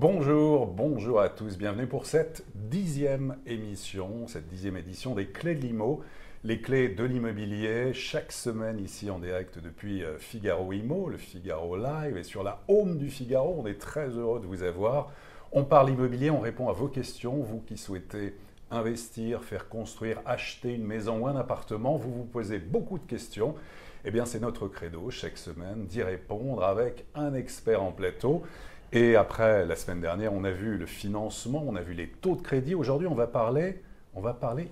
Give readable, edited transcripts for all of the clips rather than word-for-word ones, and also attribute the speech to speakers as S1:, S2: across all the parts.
S1: Bonjour à tous, bienvenue pour cette 10e émission, cette 10e édition des Clés de l'IMO, les clés de l'immobilier, chaque semaine ici en direct depuis Figaro IMO, le Figaro Live, et sur la home du Figaro, on est très heureux de vous avoir. On parle immobilier, on répond à vos questions, vous qui souhaitez investir, faire construire, acheter une maison ou un appartement, vous vous posez beaucoup de questions. Eh bien, c'est notre credo chaque semaine d'y répondre avec un expert en plateau. Et après, la semaine dernière, on a vu le financement, on a vu les taux de crédit. Aujourd'hui, on va parler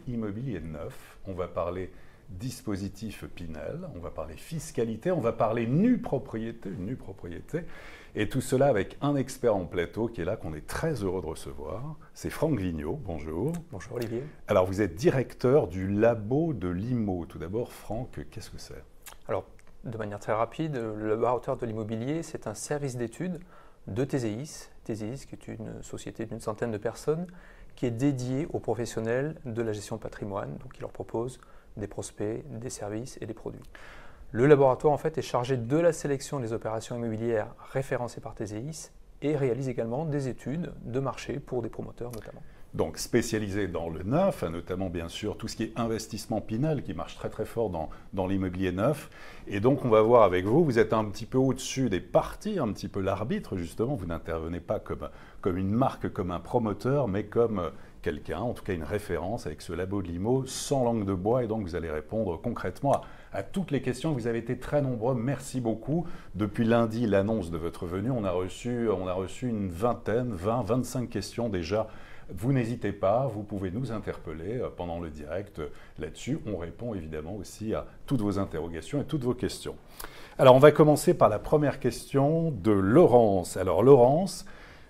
S1: immobilier neuf, on va parler dispositif Pinel, on va parler fiscalité, on va parler nue propriété. Et tout cela avec un expert en plateau qui est là, qu'on est très heureux de recevoir. C'est Franck Vigneault, bonjour.
S2: Bonjour Olivier.
S1: Alors, vous êtes directeur du labo de l'IMO. Tout d'abord, Franck, qu'est-ce que c'est ?
S2: Alors, de manière très rapide, le laboratoire de l'immobilier, c'est un service d'études de TSIS, TSIS qui est une société d'une centaine de personnes qui est dédiée aux professionnels de la gestion de patrimoine, donc qui leur propose des prospects, des services et des produits. Le laboratoire en fait est chargé de la sélection des opérations immobilières référencées par TSIS et réalise également des études de marché pour des promoteurs notamment.
S1: Donc spécialisé dans le neuf, notamment bien sûr tout ce qui est investissement Pinel qui marche très très fort dans l'immobilier neuf. Et donc on va voir avec vous, vous êtes un petit peu au-dessus des parties, un petit peu l'arbitre justement, vous n'intervenez pas comme une marque, comme un promoteur, mais comme quelqu'un, en tout cas une référence avec ce labo de l'IMO sans langue de bois. Et donc vous allez répondre concrètement à toutes les questions. Vous avez été très nombreux, merci beaucoup. Depuis lundi, l'annonce de votre venue, on a reçu une vingtaine, 20, 25 questions déjà. Vous n'hésitez pas, vous pouvez nous interpeller pendant le direct là-dessus. On répond évidemment aussi à toutes vos interrogations et toutes vos questions. Alors, on va commencer par la première question de Laurence. Alors, Laurence,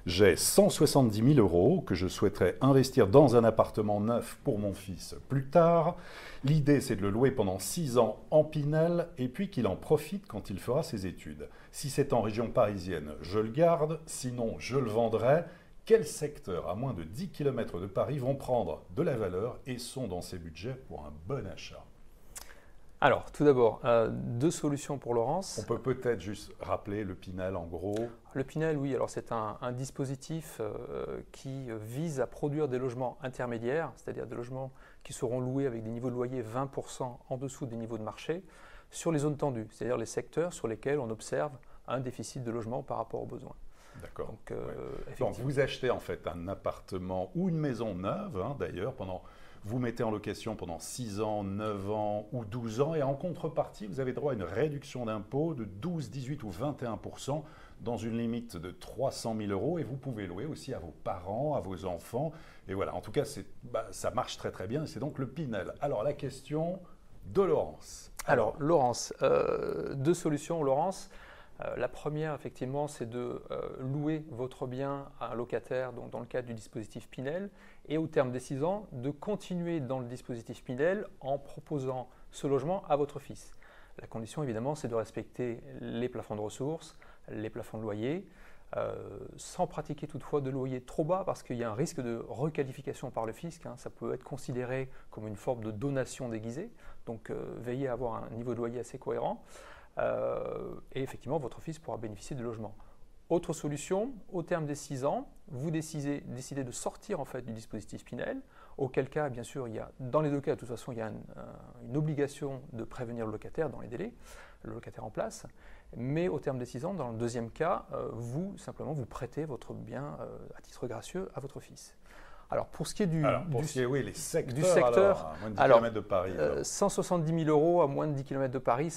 S1: j'ai 170 000 € que je souhaiterais investir dans un appartement neuf pour mon fils plus tard. L'idée, c'est de le louer pendant 6 ans en Pinel et puis qu'il en profite quand il fera ses études. Si c'est en région parisienne, je le garde, sinon je le vendrai. Quels secteurs à moins de 10 km de Paris vont prendre de la valeur et sont dans ces budgets pour un bon achat ?
S2: Alors, tout d'abord, deux solutions pour Laurence.
S1: On peut peut-être juste rappeler le Pinel en gros.
S2: Le Pinel, oui, alors c'est un dispositif qui vise à produire des logements intermédiaires, c'est-à-dire des logements qui seront loués avec des niveaux de loyer 20% en dessous des niveaux de marché, sur les zones tendues, c'est-à-dire les secteurs sur lesquels on observe un déficit de logement par rapport aux besoins.
S1: D'accord.
S2: Donc,
S1: Donc, vous achetez en fait un appartement ou une maison neuve, d'ailleurs, vous mettez en location pendant 6 ans, 9 ans ou 12 ans, et en contrepartie, vous avez droit à une réduction d'impôt de 12, 18 ou 21% dans une limite de 300 000 €, et vous pouvez louer aussi à vos parents, à vos enfants. Et voilà, en tout cas, ça marche très très bien, et c'est donc le Pinel. Alors, la question de Laurence.
S2: Alors, Laurence, deux solutions, Laurence. La première, effectivement, c'est de louer votre bien à un locataire donc dans le cadre du dispositif Pinel et au terme des 6 ans, de continuer dans le dispositif Pinel en proposant ce logement à votre fils. La condition, évidemment, c'est de respecter les plafonds de ressources, les plafonds de loyer, sans pratiquer toutefois de loyer trop bas parce qu'il y a un risque de requalification par le fisc. Ça peut être considéré comme une forme de donation déguisée, donc veillez à avoir un niveau de loyer assez cohérent. Et effectivement, votre fils pourra bénéficier de logement. Autre solution, au terme des 6 ans, vous décidez de sortir en fait du dispositif Pinel, auquel cas, bien sûr, dans les deux cas, de toute façon, il y a une obligation de prévenir le locataire dans les délais, le locataire en place, mais au terme des 6 ans, dans le deuxième cas, vous prêtez votre bien à titre gracieux à votre fils. Alors, pour ce qui est
S1: les secteurs,
S2: du secteur,
S1: à moins de 10 km de Paris.
S2: 170 000 € à moins de 10 km de Paris,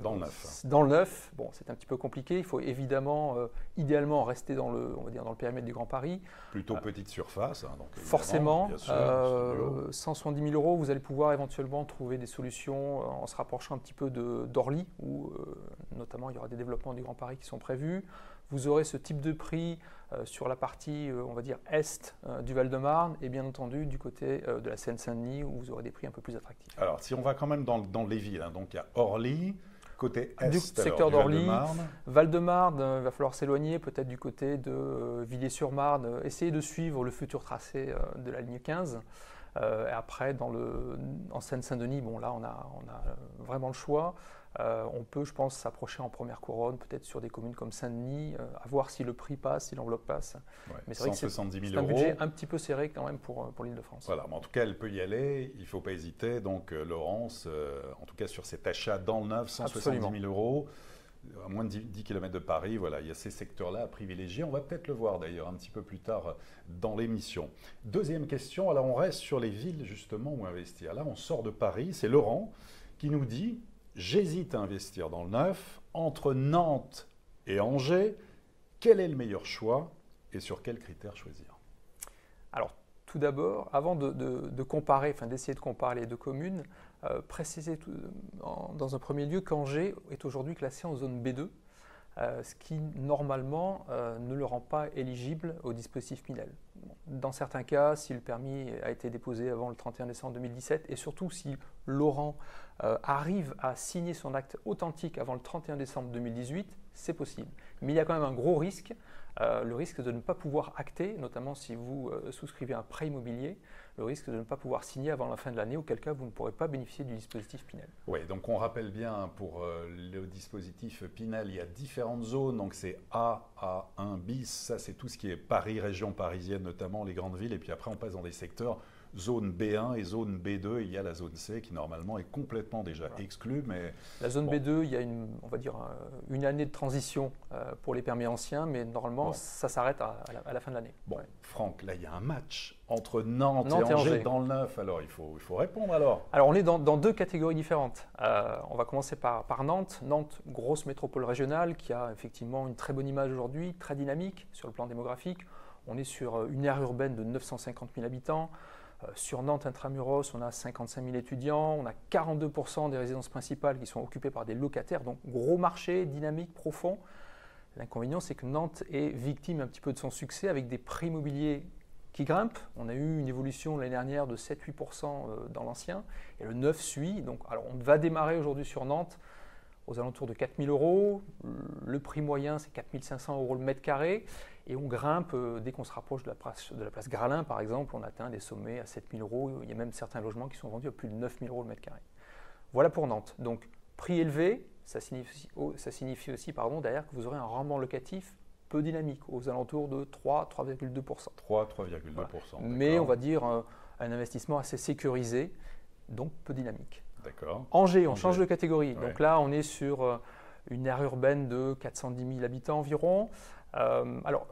S1: dans le neuf.
S2: Dans le neuf, bon, c'est un petit peu compliqué. Il faut évidemment, idéalement, rester dans le périmètre du Grand Paris.
S1: Plutôt petite surface. Donc
S2: forcément,
S1: bien sûr,
S2: 170 000 €, vous allez pouvoir éventuellement trouver des solutions en se rapprochant un petit peu d'Orly, où notamment il y aura des développements du Grand Paris qui sont prévus. Vous aurez ce type de prix sur la partie, on va dire, est du Val-de-Marne et bien entendu du côté de la Seine-Saint-Denis où vous aurez des prix un peu plus attractifs.
S1: Alors, si on va quand même dans les villes, donc il y a Orly, côté est
S2: du secteur d'Orly,
S1: Val-de-Marne,
S2: il va falloir s'éloigner peut-être du côté de Villiers-sur-Marne, essayer de suivre le futur tracé de la ligne 15. Et après, en Seine-Saint-Denis, bon là on a vraiment le choix. On peut, je pense, s'approcher en première couronne, peut-être sur des communes comme Saint-Denis, à voir si le prix passe, si l'enveloppe passe.
S1: Ouais,
S2: Mais c'est vrai que
S1: 170 000
S2: c'est un budget un petit peu serré quand même pour l'Île-de-France.
S1: Voilà, mais en tout cas, elle peut y aller, il ne faut pas hésiter. Donc, Laurence, en tout cas sur cet achat dans le neuf, 170 000 euros, à moins de 10 km de Paris, voilà, il y a ces secteurs-là à privilégier. On va peut-être le voir d'ailleurs un petit peu plus tard dans l'émission. Deuxième question, alors on reste sur les villes justement où investir. Là, on sort de Paris, c'est Laurent qui nous dit « J'hésite à investir dans le neuf entre Nantes et Angers. Quel est le meilleur choix et sur quels critères choisir ?»
S2: Alors, tout d'abord, avant de comparer, enfin d'essayer de comparer les deux communes, préciser dans un premier lieu qu'Angers est aujourd'hui classé en zone B2, ce qui normalement ne le rend pas éligible au dispositif Pinel. Dans certains cas, si le permis a été déposé avant le 31 décembre 2017 et surtout si Laurent arrive à signer son acte authentique avant le 31 décembre 2018, c'est possible. Mais il y a quand même un gros risque, le risque de ne pas pouvoir acter, notamment si vous souscrivez un prêt immobilier, le risque de ne pas pouvoir signer avant la fin de l'année, auquel cas vous ne pourrez pas bénéficier du dispositif Pinel.
S1: Oui, donc on rappelle bien, pour le dispositif Pinel, il y a différentes zones, donc c'est A, A1 bis, ça c'est tout ce qui est Paris, région parisienne notamment, les grandes villes, et puis après on passe dans des secteurs zone B1 et zone B2, et il y a la zone C qui normalement est complètement déjà exclue. Mais
S2: la zone B2, il y a on va dire une année de transition pour les permis anciens, mais normalement ça s'arrête à la fin de l'année.
S1: Bon, Franck, là il y a un match entre Nantes et Angers dans le neuf, alors il faut répondre alors.
S2: Alors on est dans deux catégories différentes. On va commencer par Nantes. Nantes, grosse métropole régionale qui a effectivement une très bonne image aujourd'hui, très dynamique sur le plan démographique. On est sur une aire urbaine de 950 000 habitants. Sur Nantes intramuros, on a 55 000 étudiants, on a 42% des résidences principales qui sont occupées par des locataires, donc gros marché, dynamique, profond. L'inconvénient, c'est que Nantes est victime un petit peu de son succès avec des prix immobiliers qui grimpent. On a eu une évolution l'année dernière de 7-8% dans l'ancien, et le neuf suit. Donc, alors on va démarrer aujourd'hui sur Nantes aux alentours de 4 000 euros. Le prix moyen, c'est 4 500 euros le mètre carré. Et on grimpe dès qu'on se rapproche de la place Gralin, par exemple, on atteint des sommets à 7 000 euros. Il y a même certains logements qui sont vendus à plus de 9 000 euros le mètre carré. Voilà pour Nantes. Donc, prix élevé, ça signifie aussi derrière que vous aurez un rendement locatif peu dynamique, aux alentours de 3,2%.
S1: 3,2%.
S2: Voilà. Mais on va dire un investissement assez sécurisé, donc peu dynamique.
S1: D'accord.
S2: Angers, on change de catégorie. Ouais. Donc là, on est sur une aire urbaine de 410 000 habitants environ. Alors,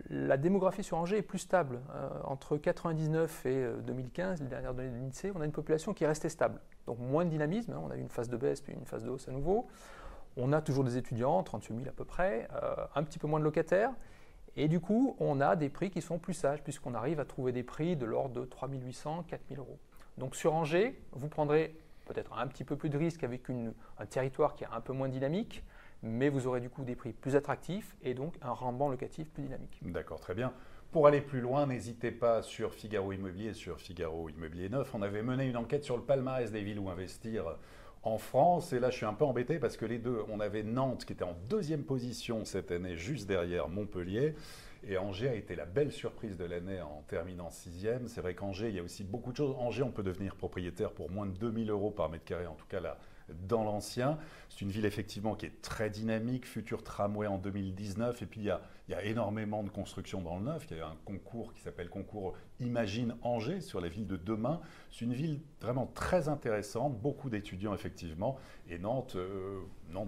S2: la démographie sur Angers est plus stable. Entre 1999 et 2015, les dernières données de l'INSEE, on a une population qui est restée stable. Donc moins de dynamisme, on a eu une phase de baisse puis une phase de hausse à nouveau. On a toujours des étudiants, 38 000 à peu près, un petit peu moins de locataires. Et du coup, on a des prix qui sont plus sages puisqu'on arrive à trouver des prix de l'ordre de 3 800, 4 000 euros. Donc sur Angers, vous prendrez peut-être un petit peu plus de risque avec un territoire qui est un peu moins dynamique, mais vous aurez du coup des prix plus attractifs et donc un rendement locatif plus dynamique.
S1: D'accord, très bien. Pour aller plus loin, n'hésitez pas sur Figaro Immobilier et sur Figaro Immobilier Neuf. On avait mené une enquête sur le palmarès des villes où investir en France. Et là, je suis un peu embêté parce que les deux, on avait Nantes qui était en deuxième position cette année, juste derrière Montpellier. Et Angers a été la belle surprise de l'année en terminant 6e. C'est vrai qu'Angers, il y a aussi beaucoup de choses. Angers, on peut devenir propriétaire pour moins de 2 000 euros par mètre carré, en tout cas là, dans l'ancien. C'est une ville effectivement qui est très dynamique, futur tramway en 2019, et puis il y a énormément de constructions dans le neuf. Il y a un concours qui s'appelle Concours Imagine Angers sur la ville de demain. C'est une ville vraiment très intéressante, beaucoup d'étudiants effectivement, et Nantes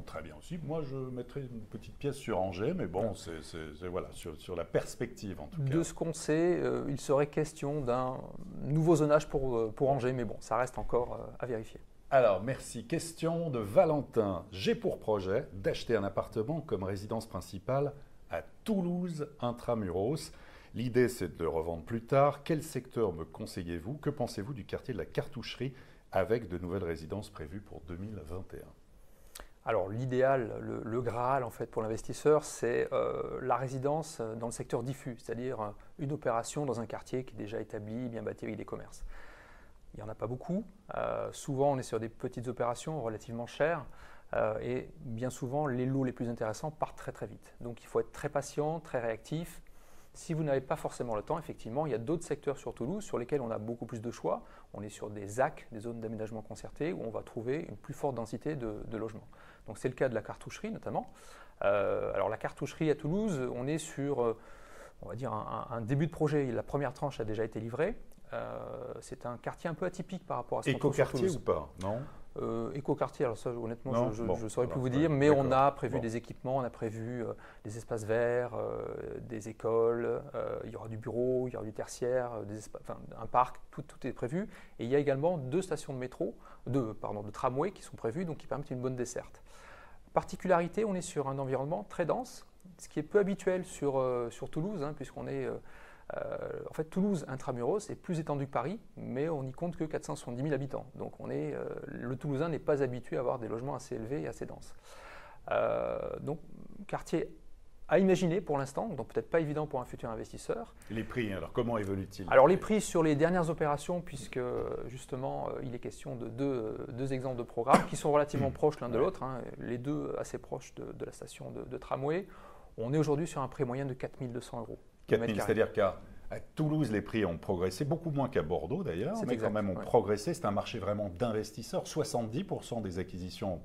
S1: très bien aussi. Moi je mettrais une petite pièce sur Angers, mais bon, c'est voilà, sur la perspective en tout cas.
S2: De ce qu'on sait, il serait question d'un nouveau zonage pour Angers, mais bon, ça reste encore à vérifier.
S1: Alors, merci. Question de Valentin. J'ai pour projet d'acheter un appartement comme résidence principale à Toulouse, intramuros. L'idée, c'est de le revendre plus tard. Quel secteur me conseillez-vous? Que pensez-vous du quartier de la Cartoucherie avec de nouvelles résidences prévues pour 2021?
S2: Alors, l'idéal, le Graal en fait pour l'investisseur, c'est la résidence dans le secteur diffus, c'est-à-dire une opération dans un quartier qui est déjà établi, bien bâti avec des commerces. Il n'y en a pas beaucoup. Souvent, on est sur des petites opérations relativement chères et bien souvent, les lots les plus intéressants partent très très vite. Donc, il faut être très patient, très réactif. Si vous n'avez pas forcément le temps, effectivement, il y a d'autres secteurs sur Toulouse sur lesquels on a beaucoup plus de choix. On est sur des ZAC, des zones d'aménagement concerté, où on va trouver une plus forte densité de logements. Donc c'est le cas de la cartoucherie notamment. Alors la cartoucherie à Toulouse, on est sur, on va dire, un début de projet. La première tranche a déjà été livrée. C'est un quartier un peu atypique par rapport à ce qu'on trouve sur Toulouse.
S1: Écoquartier ou pas? Non.
S2: Écoquartier, alors ça honnêtement je ne saurais plus vous dire, mais on a prévu des équipements, on a prévu des espaces verts, des écoles, il y aura du bureau, il y aura du tertiaire, un parc, tout est prévu. Et il y a également 2 stations de métro, de tramway qui sont prévues, donc qui permettent une bonne desserte. Particularité, on est sur un environnement très dense, ce qui est peu habituel sur Toulouse, puisqu'on est... en fait, Toulouse intramuros est plus étendu que Paris, mais on n'y compte que 470 000 habitants. Donc le Toulousain n'est pas habitué à avoir des logements assez élevés et assez denses. Donc, quartier à imaginer pour l'instant, donc peut-être pas évident pour un futur investisseur.
S1: Les prix, alors comment évoluent-ils?
S2: Alors les prix sur les dernières opérations, puisque justement il est question de deux exemples de programmes qui sont relativement proches l'un de l'autre, les deux assez proches de la station de tramway. On est aujourd'hui sur un prix moyen de 4 200 €.
S1: 4 000, c'est-à-dire qu'à Toulouse, les prix ont progressé, beaucoup moins qu'à Bordeaux d'ailleurs, mais quand même ont progressé. C'est un marché vraiment d'investisseurs. 70% des acquisitions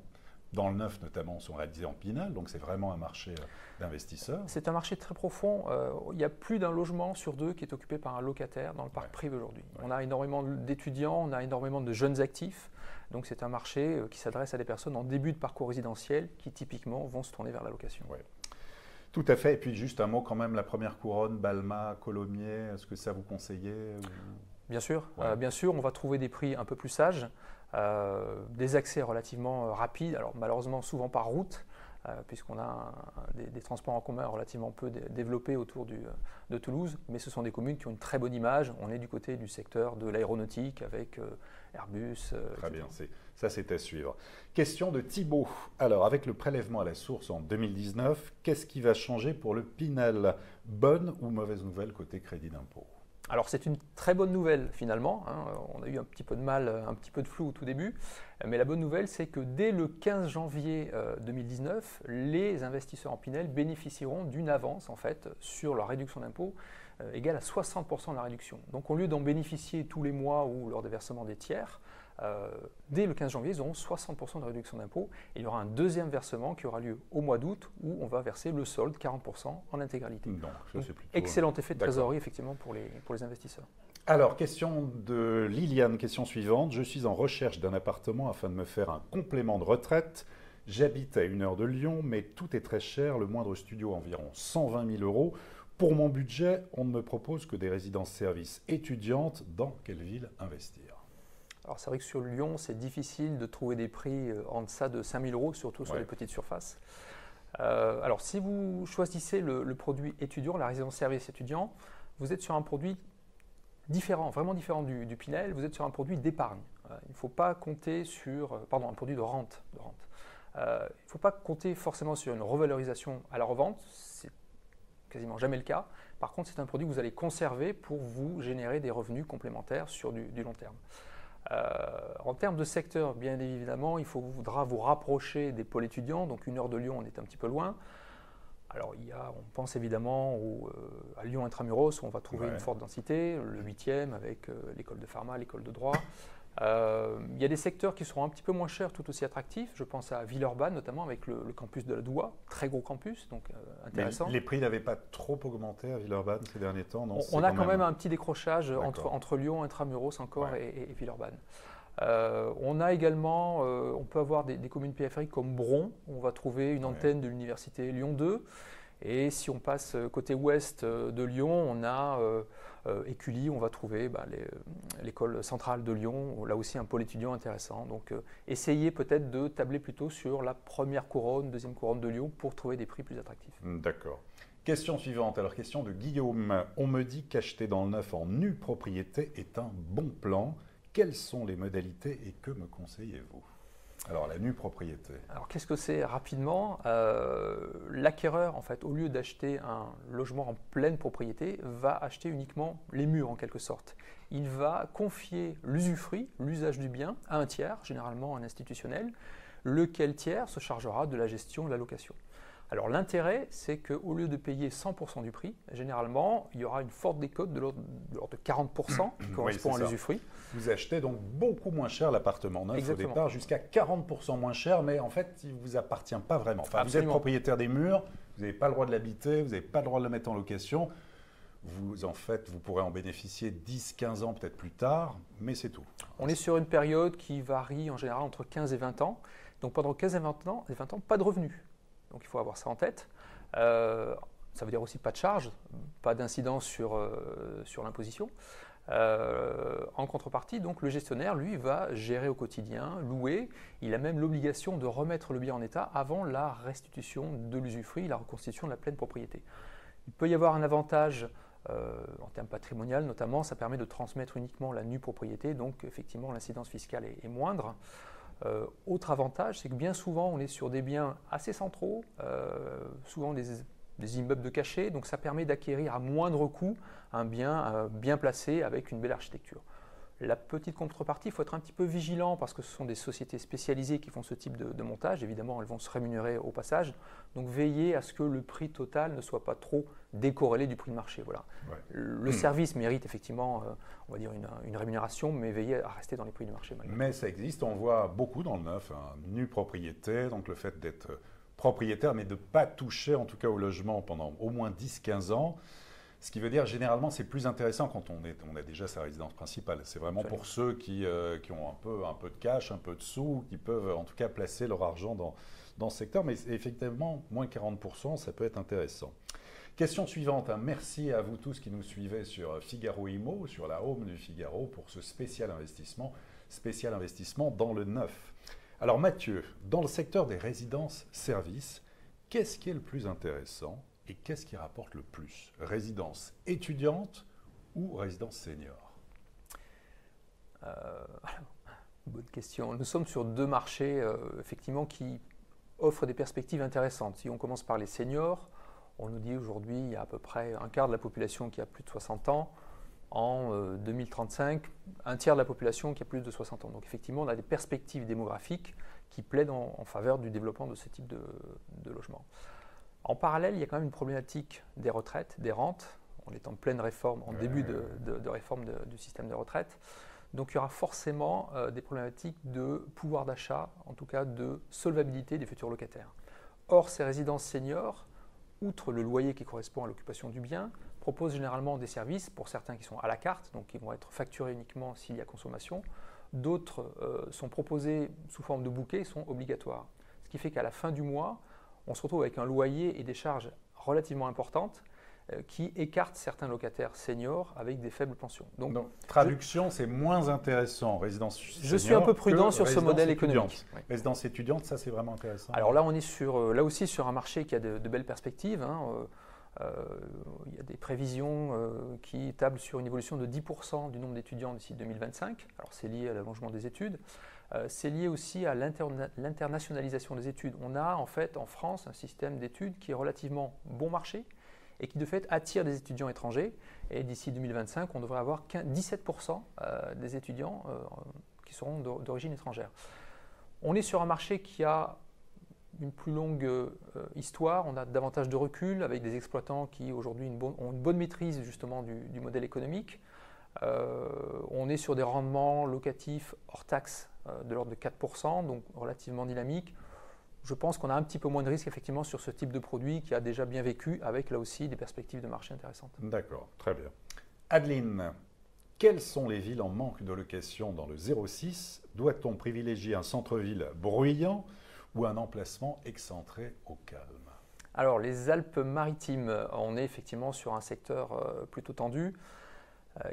S1: dans le neuf notamment sont réalisées en Pinel, donc c'est vraiment un marché d'investisseurs.
S2: C'est un marché très profond. Il y a plus d'un logement sur 2 qui est occupé par un locataire dans le parc privé aujourd'hui. On a énormément d'étudiants, on a énormément de jeunes actifs. Donc c'est un marché qui s'adresse à des personnes en début de parcours résidentiel qui typiquement vont se tourner vers la location.
S1: Ouais. Tout à fait. Et puis juste un mot quand même, la première couronne, Balma, Colomiers, est-ce que ça vous conseillez ou...
S2: Bien sûr, bien sûr, on va trouver des prix un peu plus sages, des accès relativement rapides, alors malheureusement souvent par route, puisqu'on a des transports en commun relativement peu développés autour de Toulouse, mais ce sont des communes qui ont une très bonne image. On est du côté du secteur de l'aéronautique avec Airbus.
S1: Très bien, ça c'est à suivre. Question de Thibault. Alors, avec le prélèvement à la source en 2019, qu'est-ce qui va changer pour le Pinel? Bonne ou mauvaise nouvelle côté crédit d'impôt?
S2: Alors c'est une très bonne nouvelle finalement, on a eu un petit peu de mal, un petit peu de flou au tout début, mais la bonne nouvelle c'est que dès le 15 janvier 2019, les investisseurs en Pinel bénéficieront d'une avance en fait sur leur réduction d'impôt égale à 60% de la réduction. Donc au lieu d'en bénéficier tous les mois ou lors des versements des tiers, dès le 15 janvier, ils auront 60% de réduction d'impôt. Et il y aura un deuxième versement qui aura lieu au mois d'août où on va verser le solde, 40% en intégralité.
S1: Donc, ça, c'est plutôt...
S2: Excellent effet de trésorerie, effectivement, pour les investisseurs.
S1: Alors, question de Liliane, question suivante. Je suis en recherche d'un appartement afin de me faire un complément de retraite. J'habite à 1 heure de Lyon, mais tout est très cher. Le moindre studio environ 120 000 €. Pour mon budget, on ne me propose que des résidences-services étudiantes. Dans quelle ville investir?
S2: Alors c'est vrai que sur Lyon, c'est difficile de trouver des prix en deçà de 5 000 €, surtout sur les petites surfaces. Alors si vous choisissez le produit étudiant, la résidence-service étudiant, vous êtes sur un produit différent, vraiment différent du Pinel, vous êtes sur un produit d'épargne. Il ne faut pas compter sur, un produit de rente. Il ne faut pas compter forcément sur une revalorisation à la revente, c'est quasiment jamais le cas. Par contre, c'est un produit que vous allez conserver pour vous générer des revenus complémentaires sur du long terme. En termes de secteur, bien évidemment, il faudra vous rapprocher des pôles étudiants. Donc 1 heure de Lyon, on est un petit peu loin. Alors on pense évidemment à Lyon intramuros où on va trouver une forte densité, le 8e avec l'école de pharma, l'école de droit. Il y a des secteurs qui seront un petit peu moins chers, tout aussi attractifs. Je pense à Villeurbanne notamment avec le campus de la Doua, très gros campus, donc intéressant.
S1: Mais les prix n'avaient pas trop augmenté à Villeurbanne ces derniers temps, non?
S2: On a quand même un petit décrochage entre Lyon, intramuros encore et Villeurbanne. On a également, on peut avoir des communes périphériques comme Bron, où on va trouver une antenne de l'université Lyon 2. Et si on passe côté ouest de Lyon, on a Écully, on va trouver l'école centrale de Lyon, là aussi un pôle étudiant intéressant. Donc essayez peut-être de tabler plutôt sur la première couronne, deuxième couronne de Lyon pour trouver des prix plus attractifs.
S1: D'accord. Question suivante, alors question de Guillaume. On me dit qu'acheter dans le neuf en nue propriété est un bon plan. Quelles sont les modalités et que me conseillez-vous? Alors, la nue propriété.
S2: Alors, qu'est-ce que c'est rapidement? L'acquéreur, en fait, au lieu d'acheter un logement en pleine propriété, va acheter uniquement les murs, en quelque sorte. Il va confier l'usufruit, l'usage du bien, à un tiers, généralement un institutionnel, lequel tiers se chargera de la gestion de la location. Alors l'intérêt, c'est qu'au lieu de payer 100% du prix, généralement, il y aura une forte décote de l'ordre de 40% qui correspond à l'usufruit.
S1: Vous achetez donc beaucoup moins cher l'appartement neuf
S2: Exactement.
S1: au départ, jusqu'à 40% moins cher, mais en fait, il ne vous appartient pas vraiment. Enfin, vous êtes
S2: Absolument.
S1: propriétaire des murs, vous n'avez pas le droit de l'habiter, vous n'avez pas le droit de le mettre en location. Vous pourrez en bénéficier 10, 15 ans peut-être plus tard, mais c'est tout.
S2: On est sur une période qui varie en général entre 15 et 20 ans. Donc pendant 15 et 20 ans, pas de revenus. Donc il faut avoir ça en tête. Ça veut dire aussi pas de charges, pas d'incidence sur l'imposition. En contrepartie, donc, le gestionnaire, lui, va gérer au quotidien, louer. Il a même l'obligation de remettre le bien en état avant la restitution de l'usufruit, la reconstitution de la pleine propriété. Il peut y avoir un avantage en termes patrimonial, notamment, ça permet de transmettre uniquement la nue propriété, donc effectivement l'incidence fiscale est moindre. Autre avantage, c'est que bien souvent on est sur des biens assez centraux, souvent des immeubles de cachet, donc ça permet d'acquérir à moindre coût un bien bien placé avec une belle architecture. La petite contrepartie, il faut être un petit peu vigilant parce que ce sont des sociétés spécialisées qui font ce type de montage. Évidemment, elles vont se rémunérer au passage. Donc, veillez à ce que le prix total ne soit pas trop décorrélé du prix de marché. Voilà.
S1: Ouais.
S2: Le service mérite effectivement, on va dire, une rémunération, mais veillez à rester dans les prix du marché.
S1: Mais ça existe, on voit beaucoup dans le neuf, nue propriété, donc le fait d'être propriétaire, mais de ne pas toucher en tout cas au logement pendant au moins 10-15 ans. Ce qui veut dire, généralement, c'est plus intéressant quand on a déjà sa résidence principale. C'est vraiment pour ceux qui ont un peu de cash, un peu de sous, qui peuvent en tout cas placer leur argent dans ce secteur. Mais effectivement, moins 40%, ça peut être intéressant. Question suivante. Merci à vous tous qui nous suivez sur Figaro Immo, sur la home du Figaro, pour ce spécial investissement dans le neuf. Alors Mathieu, dans le secteur des résidences-services, qu'est-ce qui est le plus intéressant ? Et qu'est-ce qui rapporte le plus? Résidence étudiante ou résidence senior?
S2: Bonne question. Nous sommes sur deux marchés effectivement qui offrent des perspectives intéressantes. Si on commence par les seniors, on nous dit aujourd'hui il y a à peu près un quart de la population qui a plus de 60 ans. En 2035, un tiers de la population qui a plus de 60 ans. Donc effectivement, on a des perspectives démographiques qui plaident en faveur du développement de ce type de logement. En parallèle, il y a quand même une problématique des retraites, des rentes. On est en pleine réforme, en début de réforme du système de retraite. Donc il y aura forcément des problématiques de pouvoir d'achat, en tout cas de solvabilité des futurs locataires. Or, ces résidences seniors, outre le loyer qui correspond à l'occupation du bien, proposent généralement des services, pour certains qui sont à la carte, donc qui vont être facturés uniquement s'il y a consommation. D'autres sont proposés sous forme de bouquet, sont obligatoires. Ce qui fait qu'à la fin du mois, on se retrouve avec un loyer et des charges relativement importantes qui écartent certains locataires seniors avec des faibles pensions. Donc
S1: traduction, c'est moins intéressant, résidence senior.
S2: Je suis un peu prudent sur ce modèle économique.
S1: Oui. Résidence étudiante, ça c'est vraiment intéressant.
S2: Alors là, on est là aussi sur un marché qui a de belles perspectives. Il y a des prévisions qui tablent sur une évolution de 10% du nombre d'étudiants d'ici 2025. Alors c'est lié à l'allongement des études. C'est lié aussi à l'internationalisation des études. On a en fait en France un système d'études qui est relativement bon marché et qui de fait attire des étudiants étrangers. Et d'ici 2025, on devrait avoir 17% des étudiants qui seront d'origine étrangère. On est sur un marché qui a une plus longue histoire, on a davantage de recul avec des exploitants qui aujourd'hui ont une bonne maîtrise justement du modèle économique. On est sur des rendements locatifs hors taxe de l'ordre de 4%, donc relativement dynamique. Je pense qu'on a un petit peu moins de risques effectivement sur ce type de produit qui a déjà bien vécu avec là aussi des perspectives de marché intéressantes.
S1: D'accord, très bien. Adeline, quelles sont les villes en manque de location dans le 06? Doit-on privilégier un centre-ville bruyant ou un emplacement excentré au calme?
S2: Alors les Alpes-Maritimes, on est effectivement sur un secteur plutôt tendu.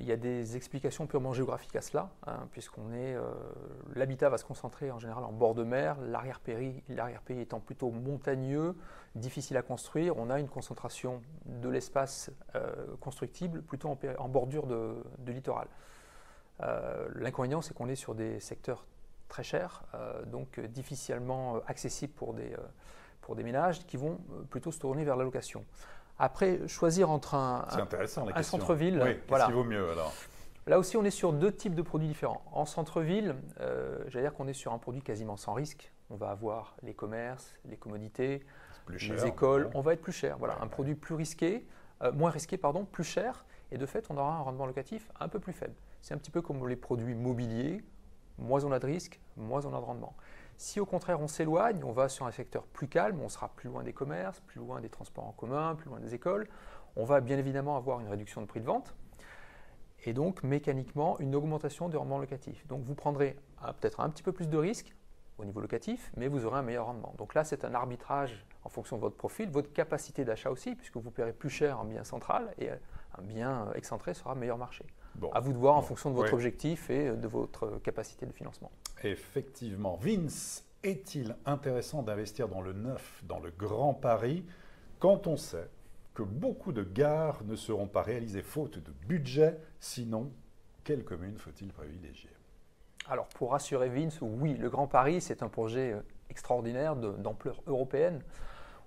S2: Il y a des explications purement géographiques à cela, puisqu'on l'habitat va se concentrer en général en bord de mer, l'arrière-pays étant plutôt montagneux, difficile à construire. On a une concentration de l'espace constructible plutôt en bordure de littoral. L'inconvénient, c'est qu'on est sur des secteurs très chers, donc difficilement accessibles pour des ménages qui vont plutôt se tourner vers la location. Après, choisir entre un centre-ville,
S1: oui, qu'est-ce qui vaut mieux alors?
S2: Là aussi, on est sur deux types de produits différents. En centre-ville, j'allais dire qu'on est sur un produit quasiment sans risque. On va avoir les commerces, les commodités,
S1: Plus cher,
S2: les écoles,
S1: ouais.
S2: on va être plus cher. Voilà, un produit plus risqué, moins risqué, pardon, plus cher, et de fait, on aura un rendement locatif un peu plus faible. C'est un petit peu comme les produits mobiliers, moins on a de risques, moins on a de rendement. Si au contraire on s'éloigne, on va sur un secteur plus calme, on sera plus loin des commerces, plus loin des transports en commun, plus loin des écoles, on va bien évidemment avoir une réduction de prix de vente et donc mécaniquement une augmentation du rendement locatif. Donc vous prendrez peut-être un petit peu plus de risques au niveau locatif, mais vous aurez un meilleur rendement. Donc là, c'est un arbitrage en fonction de votre profil, votre capacité d'achat aussi, puisque vous paierez plus cher un bien central et un bien excentré sera meilleur marché.
S1: Bon.
S2: À vous de voir en fonction de votre
S1: Oui.
S2: objectif et de votre capacité de financement.
S1: Effectivement. Vince, est-il intéressant d'investir dans le neuf, dans le Grand Paris, quand on sait que beaucoup de gares ne seront pas réalisées faute de budget? Sinon, quelle commune faut-il privilégier?
S2: Alors, pour rassurer Vince, oui, le Grand Paris, c'est un projet extraordinaire d'ampleur européenne.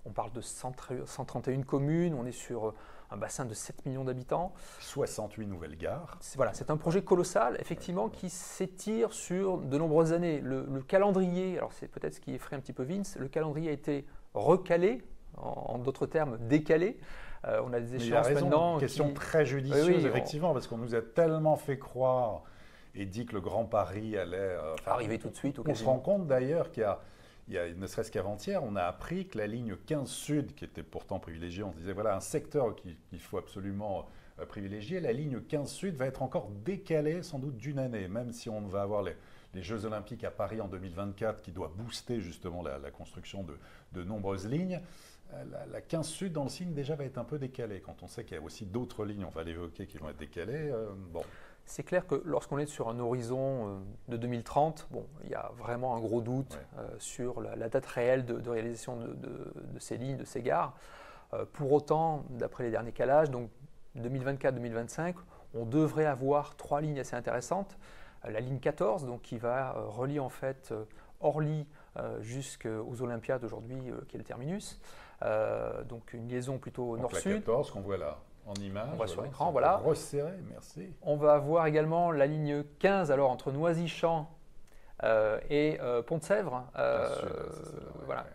S2: On parle de 131 communes, on est sur un bassin de 7 millions d'habitants.
S1: 68 nouvelles gares.
S2: Voilà, c'est un projet colossal, effectivement, qui s'étire sur de nombreuses années. Le calendrier, alors c'est peut-être ce qui effraie un petit peu Vince, le calendrier a été recalé, en d'autres termes décalé. On a des échéances maintenant.
S1: Une question très judicieuse,
S2: Oui,
S1: effectivement, parce qu'on nous a tellement fait croire et dit que le Grand Paris allait
S2: arriver tout de suite.
S1: On se rend compte d'ailleurs qu'il y a, ne serait-ce qu'avant-hier, on a appris que la ligne 15 Sud, qui était pourtant privilégiée, on se disait voilà un secteur qu'il faut absolument privilégier, la ligne 15 Sud va être encore décalée sans doute d'une année, même si on va avoir les Jeux Olympiques à Paris en 2024 qui doit booster justement la construction de nombreuses lignes. La 15 Sud dans le signe déjà va être un peu décalée quand on sait qu'il y a aussi d'autres lignes, on va l'évoquer, qui vont être décalées. Bon.
S2: C'est clair que lorsqu'on est sur un horizon de 2030, bon, il y a vraiment un gros doute sur la date réelle de réalisation de ces lignes, de ces gares. Pour autant, d'après les derniers calages, donc 2024-2025, on devrait avoir 3 lignes assez intéressantes. La ligne 14, donc, qui va relier en fait Orly jusqu'aux Olympiades aujourd'hui, qui est le terminus. Donc une liaison plutôt nord-sud.
S1: La 14 qu'on voit là. En image,
S2: on voit sur l'écran, voilà.
S1: Resserré, merci.
S2: On va avoir également la ligne 15, alors entre Noisy-Champs et Pont-de-Sèvres. Voilà.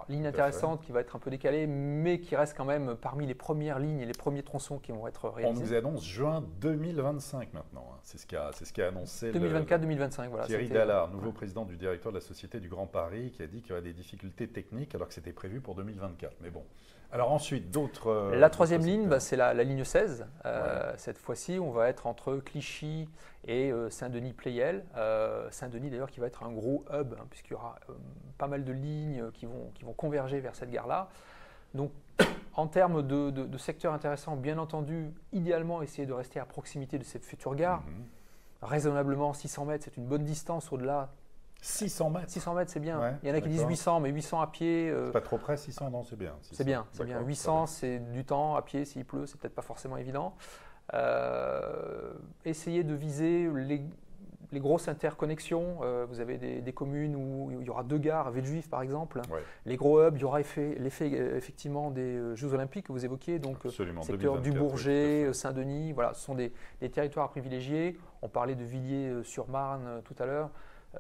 S2: Ligne intéressante qui va être un peu décalée, mais qui reste quand même parmi les premières lignes et les premiers tronçons qui vont être réalisés.
S1: On nous annonce juin 2025 maintenant. Hein. C'est ce qu'a annoncé
S2: 2024-2025. Voilà,
S1: Thierry Dallard, nouveau président du directoire de la Société du Grand Paris, qui a dit qu'il y aurait des difficultés techniques alors que c'était prévu pour 2024. Mais bon. Alors ensuite, d'autres...
S2: La troisième ligne, c'est la ligne 16. Cette fois-ci, on va être entre Clichy et Saint-Denis-Pleyel. Saint-Denis d'ailleurs qui va être un gros hub, hein, puisqu'il y aura pas mal de lignes qui vont converger vers cette gare-là. Donc en termes de secteurs intéressants, bien entendu, idéalement essayer de rester à proximité de cette future gare. Raisonnablement, 600 mètres, c'est une bonne distance. Au-delà,
S1: 600 mètres.
S2: 600 mètres, c'est bien.
S1: Ouais,
S2: il y en a qui disent 800, mais 800 à pied.
S1: C'est pas trop près, 600, non, c'est bien. 600.
S2: C'est bien, c'est bien. 800, c'est du temps à pied, s'il pleut, c'est peut-être pas forcément évident. Essayez de viser les grosses interconnexions. Vous avez des communes où il y aura 2 gares, à Villejuif par exemple. Ouais. Les gros hubs, il y aura l'effet effectivement des Jeux Olympiques que vous évoquiez, donc secteur du Bourget, Saint-Denis. Voilà, ce sont des territoires à privilégier. On parlait de Villiers-sur-Marne tout à l'heure.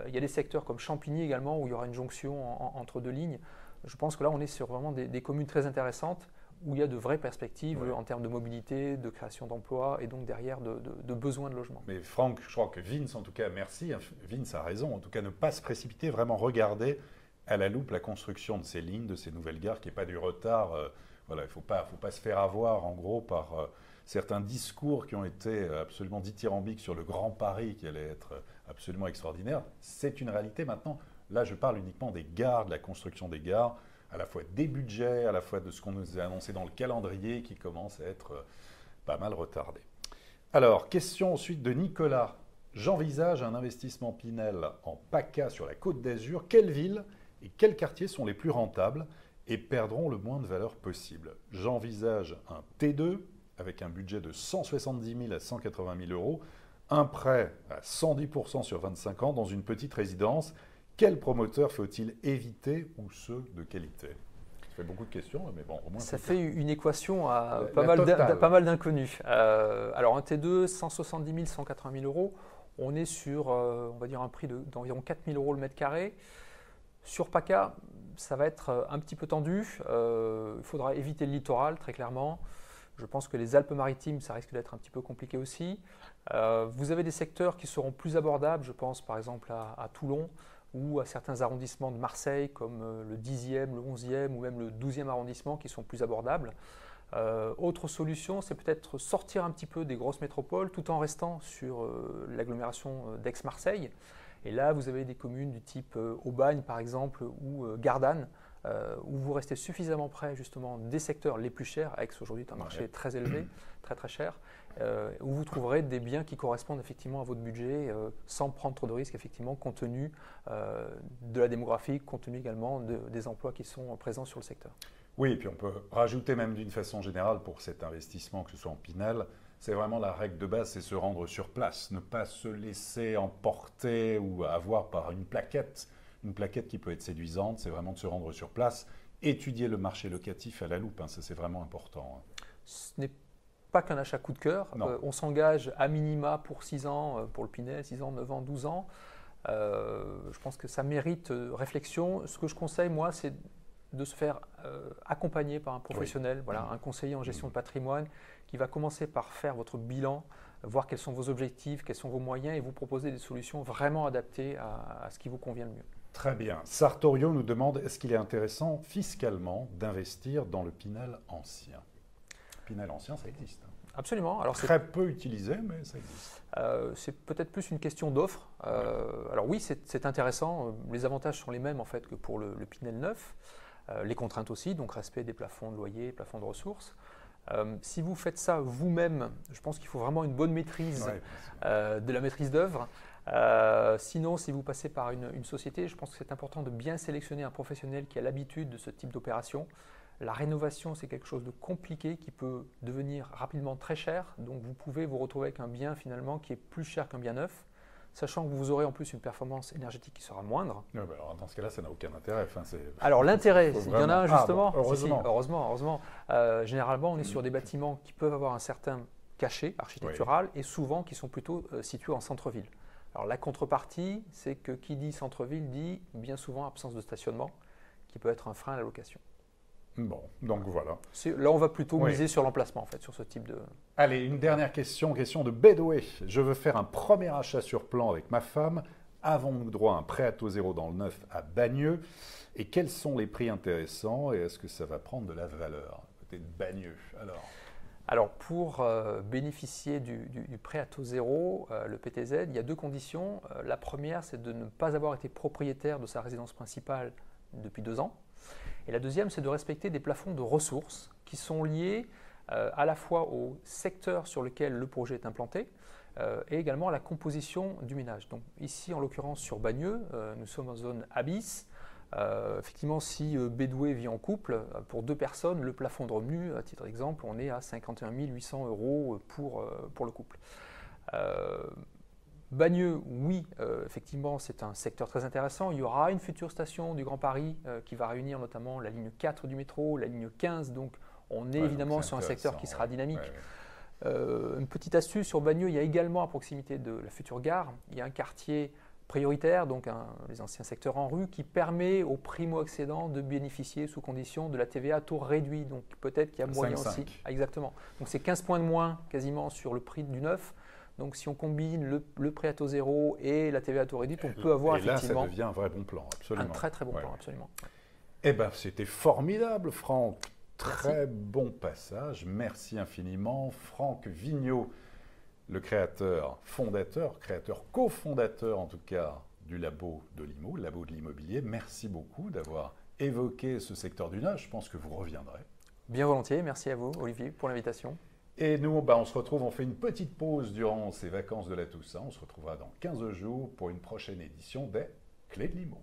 S2: Il y a des secteurs comme Champigny également où il y aura une jonction entre 2 lignes. Je pense que là, on est sur vraiment des communes très intéressantes où il y a de vraies perspectives en termes de mobilité, de création d'emplois et donc derrière de besoins de logement.
S1: Mais Franck, je crois que Vince, en tout cas, merci. Vince a raison. En tout cas, ne pas se précipiter, vraiment regarder à la loupe la construction de ces lignes, de ces nouvelles gares, qu'il n'y ait pas du retard. Voilà, il ne faut pas se faire avoir, en gros, par certains discours qui ont été absolument dithyrambiques sur le Grand Paris, qui allait être absolument extraordinaire. C'est une réalité maintenant. Là, je parle uniquement des gares, de la construction des gares, à la fois des budgets, à la fois de ce qu'on nous a annoncé dans le calendrier qui commence à être pas mal retardé. Alors, question ensuite de Nicolas. J'envisage un investissement Pinel en PACA sur la Côte d'Azur. Quelles villes et quels quartiers sont les plus rentables et perdront le moins de valeur possible? J'envisage un T2 avec un budget de 170 000 à 180 000 euros, un prêt à 110% sur 25 ans dans une petite résidence. Quel promoteur faut-il éviter ou ceux de qualité? Ça fait beaucoup de questions, mais bon, au moins...
S2: Ça fait une équation à pas mal d'inconnus. Alors un T2, 170 000, 180 000 euros. On est sur, on va dire, un prix d'environ 4 000 euros le mètre carré. Sur PACA, ça va être un petit peu tendu. Il faudra éviter le littoral, très clairement. Je pense que les Alpes-Maritimes, ça risque d'être un petit peu compliqué aussi. Vous avez des secteurs qui seront plus abordables, je pense par exemple à Toulon ou à certains arrondissements de Marseille comme le 10e, le 11e ou même le 12e arrondissement qui sont plus abordables. Autre solution, c'est peut-être sortir un petit peu des grosses métropoles tout en restant sur l'agglomération d'Aix-Marseille. Et là, vous avez des communes du type Aubagne par exemple ou Gardanne, où vous restez suffisamment près justement des secteurs les plus chers. Aix aujourd'hui est un marché très élevé, très très cher, où vous trouverez des biens qui correspondent effectivement à votre budget sans prendre trop de risques effectivement compte tenu de la démographie, compte tenu également des emplois qui sont présents sur le secteur.
S1: Oui, et puis on peut rajouter même d'une façon générale pour cet investissement, que ce soit en Pinel, c'est vraiment la règle de base, c'est se rendre sur place, ne pas se laisser emporter ou avoir par une plaquette qui peut être séduisante, c'est vraiment de se rendre sur place, étudier le marché locatif à la loupe, hein, ça c'est vraiment important.
S2: Ce n'est pas qu'un achat coup de cœur, on s'engage à minima pour 6 ans, pour le Pinel, 6 ans, 9 ans, 12 ans. Je pense que ça mérite réflexion. Ce que je conseille, moi, c'est de se faire accompagner par un professionnel, voilà, un conseiller en gestion de patrimoine qui va commencer par faire votre bilan, voir quels sont vos objectifs, quels sont vos moyens et vous proposer des solutions vraiment adaptées à ce qui vous convient le mieux.
S1: Très bien. Sartorio nous demande, est-ce qu'il est intéressant fiscalement d'investir dans le Pinel ancien? Pinel ancien, ça existe.
S2: Absolument. Alors,
S1: très peu utilisé, mais ça existe.
S2: C'est peut-être plus une question d'offre. Alors oui, c'est intéressant. Les avantages sont les mêmes en fait que pour le Pinel neuf. Les contraintes aussi, donc respect des plafonds de loyer, plafonds de ressources. Si vous faites ça vous-même, je pense qu'il faut vraiment une bonne maîtrise de la maîtrise d'œuvre. Sinon, si vous passez par une société, je pense que c'est important de bien sélectionner un professionnel qui a l'habitude de ce type d'opération. La rénovation, c'est quelque chose de compliqué qui peut devenir rapidement très cher. Donc, vous pouvez vous retrouver avec un bien finalement qui est plus cher qu'un bien neuf, sachant que vous aurez en plus une performance énergétique qui sera moindre.
S1: Oui, bah alors dans ce cas-là, ça n'a aucun intérêt. Enfin,
S2: alors l'intérêt, il y en a un justement.
S1: Heureusement.
S2: Heureusement. Généralement, on est sur des bâtiments qui peuvent avoir un certain cachet architectural et souvent qui sont plutôt situés en centre-ville. Alors la contrepartie, c'est que qui dit centre-ville dit bien souvent absence de stationnement, qui peut être un frein à la location.
S1: Bon, donc voilà.
S2: Là, on va plutôt miser sur l'emplacement, en fait, sur ce type de...
S1: Allez, une dernière question de Bédoué. Je veux faire un premier achat sur plan avec ma femme. Avons-nous droit à un prêt à taux zéro dans le neuf à Bagneux? Et quels sont les prix intéressants? Et est-ce que ça va prendre de la valeur? Côté de Bagneux,
S2: alors, pour bénéficier du prêt à taux zéro, le PTZ, il y a deux conditions. La première, c'est de ne pas avoir été propriétaire de sa résidence principale depuis 2 ans. Et la deuxième, c'est de respecter des plafonds de ressources qui sont liés à la fois au secteur sur lequel le projet est implanté et également à la composition du ménage. Donc ici, en l'occurrence sur Bagneux, nous sommes en zone Abyss. Effectivement, si Bédoué vit en couple, pour 2 personnes, le plafond de revenus, à titre d'exemple, on est à 51 800 € pour le couple. Bagneux, oui, effectivement, c'est un secteur très intéressant. Il y aura une future station du Grand Paris qui va réunir notamment la ligne 4 du métro, la ligne 15. Donc, on est évidemment sur un secteur qui sera dynamique. Une petite astuce sur Bagneux, il y a également à proximité de la future gare, il y a un quartier prioritaire, donc les anciens secteurs en rue, qui permet aux primo-accédants de bénéficier sous condition de la TVA à taux réduit. Donc, peut-être qu'il y a moyen aussi. Ah, exactement. Donc, c'est 15 points de moins quasiment sur le prix du neuf. Donc, si on combine le prêt à taux zéro et la TVA à taux réduit, on peut avoir effectivement…
S1: Et là, ça devient un vrai bon plan, absolument.
S2: Un très très bon plan, absolument.
S1: Eh bien, c'était formidable, Franck. Très bon passage. Merci infiniment. Franck Vigneault, le créateur cofondateur en tout cas du Labo de l'IMO, le Labo de l'immobilier. Merci beaucoup d'avoir évoqué ce secteur du neuf. Je pense que vous reviendrez. Bien
S2: volontiers. Merci à vous, Olivier, pour l'invitation.
S1: Et nous, on se retrouve, on fait une petite pause durant ces vacances de la Toussaint. On se retrouvera dans 15 jours pour une prochaine édition des Clés de l'IMO.